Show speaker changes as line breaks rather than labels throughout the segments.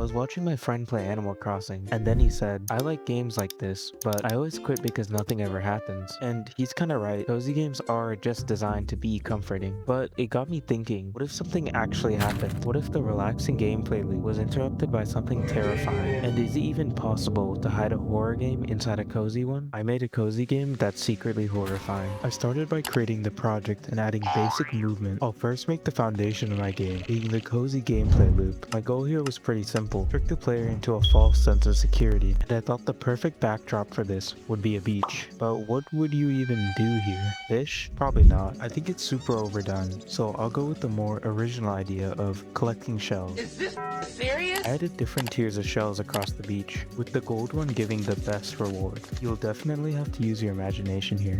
was watching my friend play Animal Crossing, and then he said, I like games like this, but I always quit because nothing ever happens. And he's kinda right, cozy games are just designed to be comforting. But it got me thinking, what if something actually happened? What if the relaxing gameplay loop was interrupted by something terrifying? And is it even possible to hide a horror game inside a cozy one? I made a cozy game that's secretly horrifying. I started by creating the project and adding basic movement. I'll first make the foundation of my game, being the cozy gameplay loop. My goal here was pretty simple, trick the player into a false sense of security, and I thought the perfect backdrop for this would be a beach. But what would you even do here? Fish? Probably not. I think it's super overdone, so I'll go with the more original idea of collecting shells.
Is this serious?
I added different tiers of shells across the beach, with the gold one giving the best reward. You'll definitely have to use your imagination here.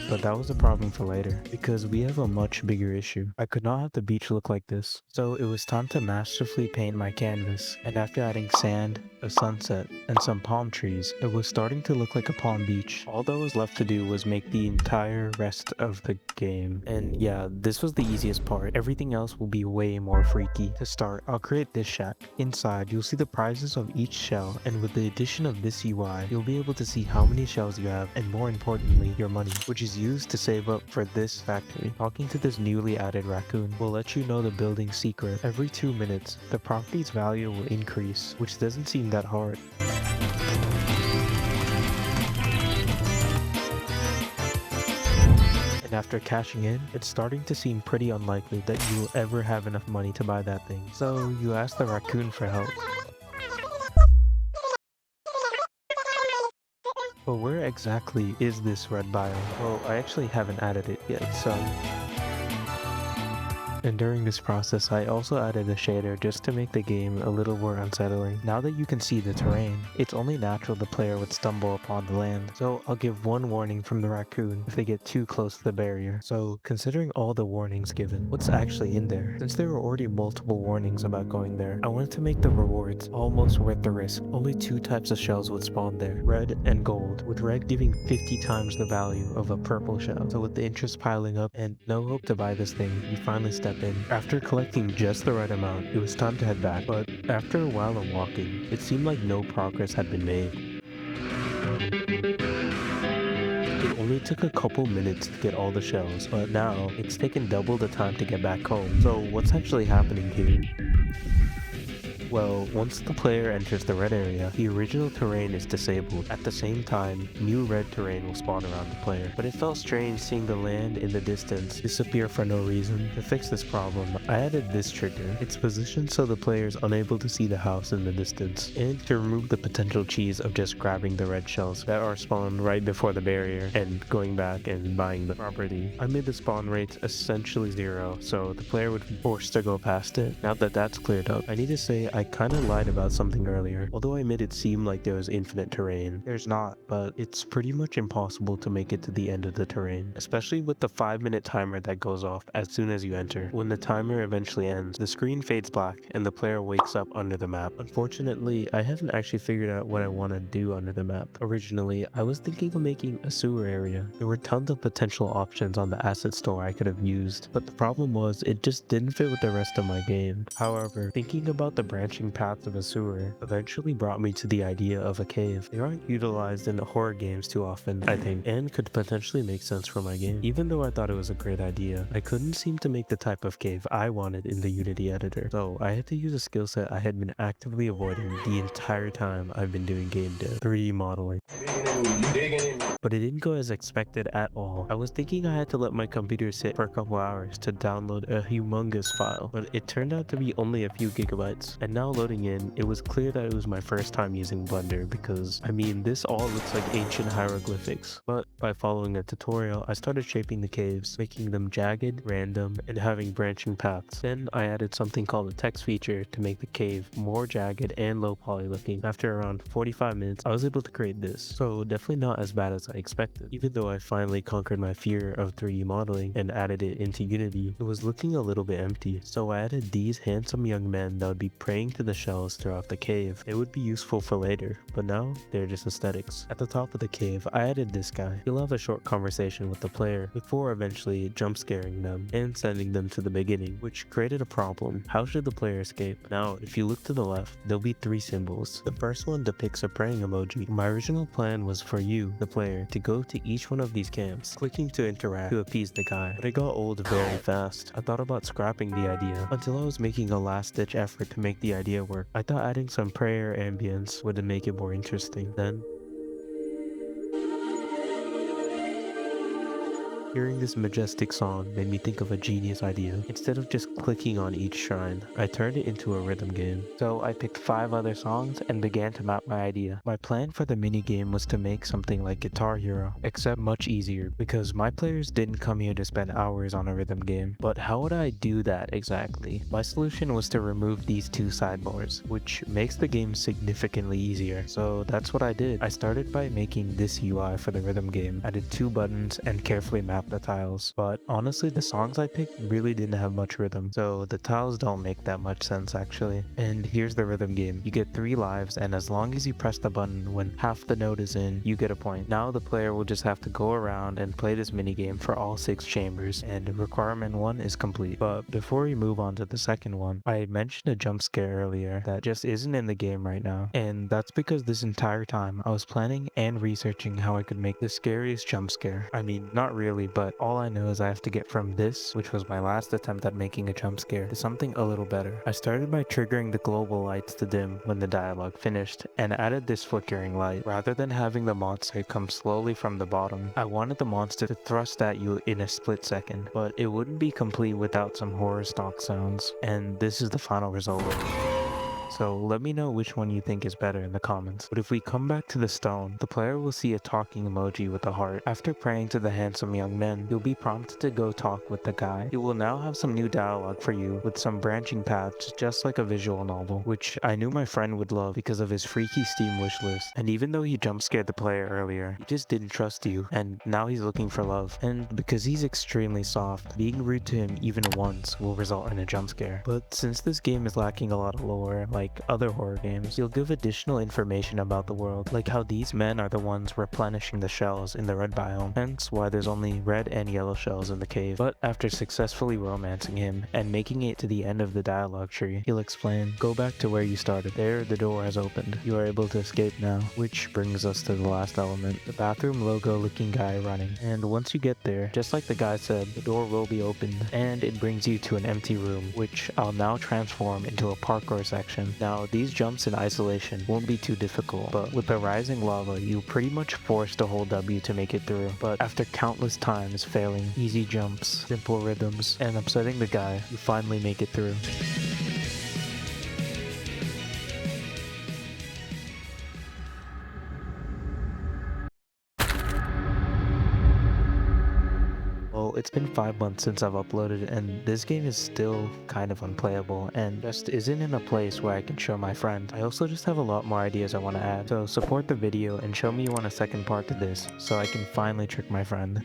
But that was a problem for later, because we have a much bigger issue. I could not have the beach look like this, so it was time to masterfully paint my canvas, and after adding sand, a sunset, and some palm trees, it was starting to look like a palm beach. All that was left to do was make the entire rest of the game. And yeah, this was the easiest part. Everything else will be way more freaky. To start, I'll create this shack. Inside, you'll see the prizes of each shell, and with the addition of this UI, you'll be able to see how many shells you have, and more importantly, your money, which is used to save up for this factory. Talking to this newly added raccoon will let you know the building's secret. Every 2 minutes, the property's value will increase, which doesn't seem that hard. And after cashing in, it's starting to seem pretty unlikely that you will ever have enough money to buy that thing. So you ask the raccoon for help. But where exactly is this red biome? Well, I actually haven't added it yet, so... And during this process, I also added a shader just to make the game a little more unsettling. Now that you can see the terrain, it's only natural the player would stumble upon the land. So I'll give one warning from the raccoon if they get too close to the barrier. So considering all the warnings given, what's actually in there? Since there were already multiple warnings about going there, I wanted to make the rewards almost worth the risk. Only 2 types of shells would spawn there, red and gold, with red giving 50 times the value of a purple shell. So with the interest piling up and no hope to buy this thing, we finally stepped in. After collecting just the right amount, it was time to head back, but after a while of walking, it seemed like no progress had been made. It only took a couple minutes to get all the shells, but now it's taken double the time to get back home. So what's actually happening here? Well, once the player enters the red area, the original terrain is disabled. At the same time, new red terrain will spawn around the player. But it felt strange seeing the land in the distance disappear for no reason. To fix this problem, I added this trigger. It's positioned so the player is unable to see the house in the distance, and to remove the potential cheese of just grabbing the red shells that are spawned right before the barrier and going back and buying the property. I made the spawn rates essentially 0, so the player would be forced to go past it. Now that that's cleared up, I need to say I kinda lied about something earlier. Although I made it seem like there was infinite terrain, there's not, but it's pretty much impossible to make it to the end of the terrain, especially with the 5-minute timer that goes off as soon as you enter. When the timer eventually ends, the screen fades black and the player wakes up under the map. Unfortunately, I haven't actually figured out what I want to do under the map. Originally, I was thinking of making a sewer area. There were tons of potential options on the asset store I could have used, but the problem was it just didn't fit with the rest of my game. However, thinking about the branching paths of a sewer eventually brought me to the idea of a cave. They aren't utilized in horror games too often, I think, and could potentially make sense for my game. Even though I thought it was a great idea, I couldn't seem to make the type of cave I wanted in the Unity editor. So I had to use a skill set I had been actively avoiding the entire time I've been doing game dev: 3D modeling. But it didn't go as expected at all. I was thinking I had to let my computer sit for a couple hours to download a humongous file, but it turned out to be only a few gigabytes. And now loading in, it was clear that it was my first time using Blender because, I mean, this all looks like ancient hieroglyphics. But by following a tutorial, I started shaping the caves, making them jagged, random, and having branching paths. Then I added something called a text feature to make the cave more jagged and low poly looking. After around 45 minutes, I was able to create this. So definitely not as bad as I expected. Even though I finally conquered my fear of 3D modeling and added it into Unity, it was looking a little bit empty. So I added these handsome young men that would be praying to the shells throughout the cave. It would be useful for later, but now they're just aesthetics. At the top of the cave, I added this guy. He'll have a short conversation with the player before eventually jump scaring them and sending them to the beginning, which created a problem. How should the player escape? Now, if you look to the left, there'll be 3 symbols. The first one depicts a praying emoji. My original plan was for you, the player, to go to each one of these camps, clicking to interact to appease the guy, but it got old very fast. I thought about scrapping the idea until I was making a last-ditch effort to make the idea work. I thought adding some prayer ambience would make it more interesting. Then hearing this majestic song made me think of a genius idea. Instead of just clicking on each shrine, I turned it into a rhythm game. So I picked 5 other songs and began to map my idea. My plan for the minigame was to make something like Guitar Hero, except much easier, because my players didn't come here to spend hours on a rhythm game. But how would I do that exactly? My solution was to remove these 2 sidebars, which makes the game significantly easier. So that's what I did. I started by making this UI for the rhythm game, added 2 buttons, and carefully mapped the tiles. But honestly, the songs I picked really didn't have much rhythm, so the tiles don't make that much sense actually. And here's the rhythm game. You get 3 lives, and as long as you press the button when half the note is in, you get a point. Now the player will just have to go around and play this minigame for all 6 chambers, and requirement 1 is complete. But before we move on to the second one, I mentioned a jump scare earlier that just isn't in the game right now, and that's because this entire time I was planning and researching how I could make the scariest jump scare. I mean, not really, but all I know is I have to get from this, which was my last attempt at making a jump scare, to something a little better. I started by triggering the global lights to dim when the dialogue finished, and added this flickering light. Rather than having the monster come slowly from the bottom, I wanted the monster to thrust at you in a split second, but it wouldn't be complete without some horror stock sounds, and this is the final result. So let me know which one you think is better in the comments. But if we come back to the stone, the player will see a talking emoji with a heart. After praying to the handsome young men, you'll be prompted to go talk with the guy. It will now have some new dialogue for you with some branching paths, just like a visual novel, which I knew my friend would love because of his freaky Steam wishlist. And even though he jump scared the player earlier, he just didn't trust you, and now he's looking for love. And because he's extremely soft, being rude to him even once will result in a jump scare. But since this game is lacking a lot of lore, like other horror games, you'll give additional information about the world, like how these men are the ones replenishing the shells in the red biome, hence why there's only red and yellow shells in the cave. But after successfully romancing him and making it to the end of the dialogue tree, he'll explain, "Go back to where you started. There, the door has opened. You are able to escape now." Which brings us to the last element, the bathroom logo looking guy running. And once you get there, just like the guy said, the door will be opened, and it brings you to an empty room, which I'll now transform into a parkour section. Now, these jumps in isolation won't be too difficult, but with the rising lava, you pretty much force to hold W to make it through. But after countless times failing, easy jumps, simple rhythms, and upsetting the guy, you finally make it through. Well, it's been 5 months since I've uploaded, and this game is still kind of unplayable and just isn't in a place where I can show my friend. I also just have a lot more ideas I want to add, so support the video and show me you want a second part to this so I can finally trick my friend.